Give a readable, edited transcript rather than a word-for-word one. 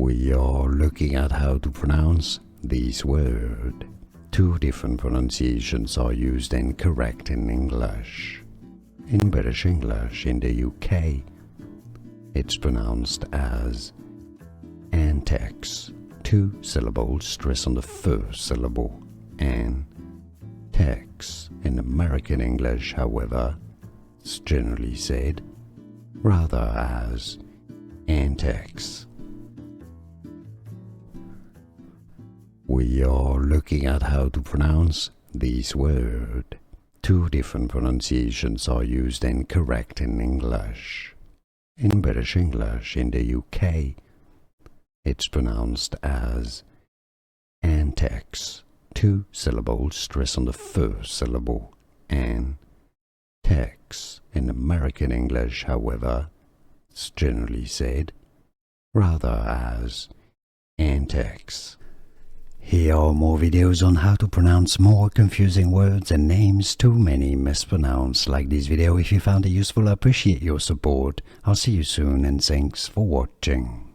We are looking at how to pronounce this word. Two different pronunciations are used and correct in English. In British English in the UK, it's pronounced as antics, 2 syllables, stress on the first syllable, and tex. In American English, however, it's generally said rather as antics. We are looking at how to pronounce this word. Two different pronunciations are used and correct in English. In British English in the UK, it's pronounced as antics, 2 syllables, stress on the first syllable, and tex. In American English, however, it's generally said rather as antics. Here are more videos on how to pronounce more confusing words and names too many mispronounced. Like this video if you found it useful. I appreciate your support. I'll see you soon and thanks for watching.